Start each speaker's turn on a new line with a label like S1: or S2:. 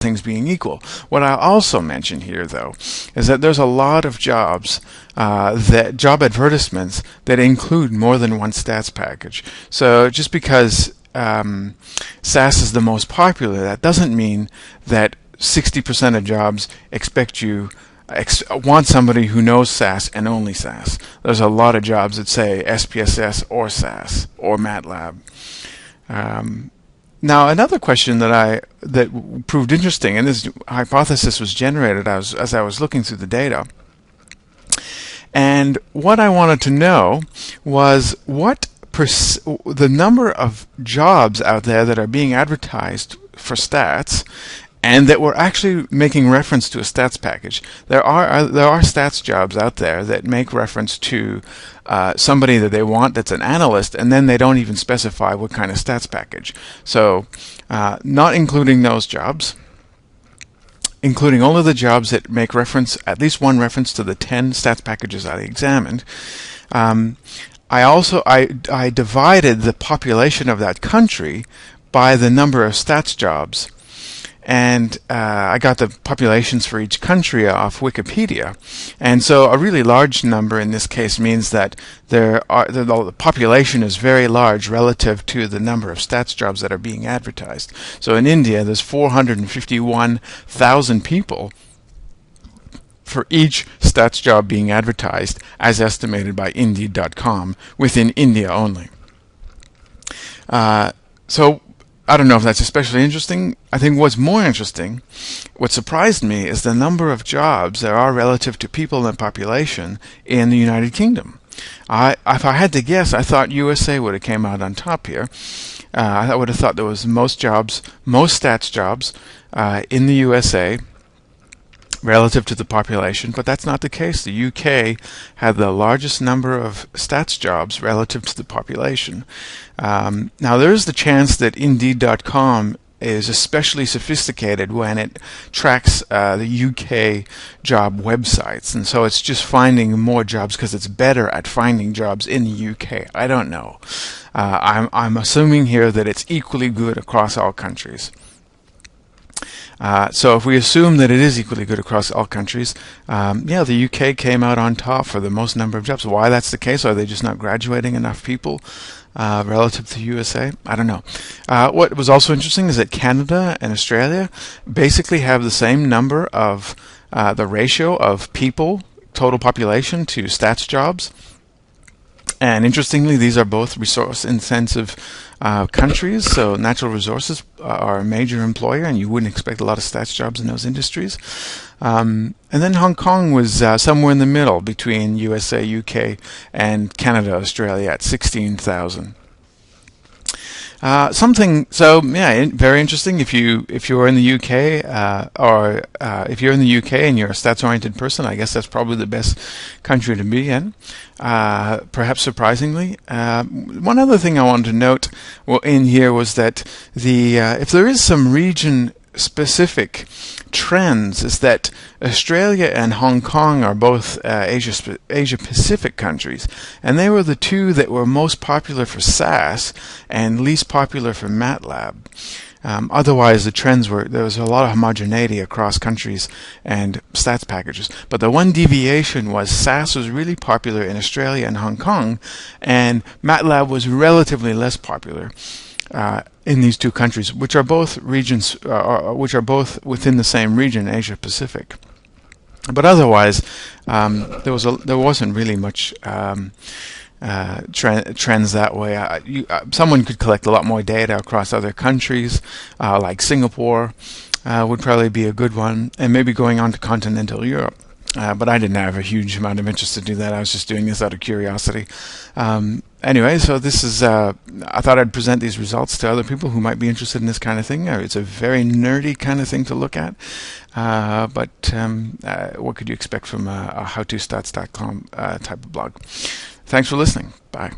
S1: things being equal. What I also mention here, though, is that there's a lot of jobs, that job advertisements that include more than one stats package. So just because SAS is the most popular, that doesn't mean that 60% of jobs want somebody who knows SAS and only SAS. There's a lot of jobs that say SPSS or SAS or MATLAB. Now, another question that proved interesting, and this hypothesis was generated as I was looking through the data. And what I wanted to know was what the number of jobs out there that are being advertised for stats and that were actually making reference to a stats package. There are stats jobs out there that make reference to somebody that they want that's an analyst, and then they don't even specify what kind of stats package. So not including those jobs, including all of the jobs that make reference, at least one reference to the 10 stats packages I examined. I divided the population of that country by the number of stats jobs. And I got the populations for each country off Wikipedia. And so a really large number in this case means that the population is very large relative to the number of stats jobs that are being advertised. So in India, there's 451,000 people for each stats job being advertised, as estimated by Indeed.com, within India only. So I don't know if that's especially interesting. I think what's more interesting, what surprised me, is the number of jobs there are relative to people and population in the United Kingdom. If I had to guess, I thought USA would have came out on top here. I would have thought there was most stats jobs in the USA relative to the population, but that's not the case. The UK had the largest number of stats jobs relative to the population. Now, there is the chance that Indeed.com is especially sophisticated when it tracks the UK job websites, and so it's just finding more jobs because it's better at finding jobs in the UK. I don't know. I'm assuming here that it's equally good across all countries. So if we assume that it is equally good across all countries, yeah, the UK came out on top for the most number of jobs. Why that's the case? Are they just not graduating enough people relative to the USA? I don't know. What was also interesting is that Canada and Australia basically have the same number of the ratio of people, total population, to stats jobs. And interestingly, these are both resource-intensive countries, so natural resources are a major employer, and you wouldn't expect a lot of stats jobs in those industries. And then Hong Kong was somewhere in the middle between USA, UK, and Canada, Australia at 16,000. So yeah, very interesting. If you're in the UK, or if you're in the UK and you're a stats-oriented person, I guess that's probably the best country to be in. Perhaps surprisingly, one other thing I wanted to note in here was that if there is some region-specific trends, is that Australia and Hong Kong are both Asia-Pacific countries, and they were the two that were most popular for SAS and least popular for MATLAB. Otherwise, the trends there was a lot of homogeneity across countries and stats packages. But the one deviation was SAS was really popular in Australia and Hong Kong, and MATLAB was relatively less popular in these two countries, which are both regions, which are both within the same region, Asia Pacific. But otherwise, there wasn't really much trends that way. Someone could collect a lot more data across other countries, like Singapore would probably be a good one, and maybe going on to continental Europe. But I didn't have a huge amount of interest to do that. I was just doing this out of curiosity. Anyway, so this is, I thought I'd present these results to other people who might be interested in this kind of thing. It's a very nerdy kind of thing to look at. But what could you expect from a howtostats.com type of blog? Thanks for listening. Bye.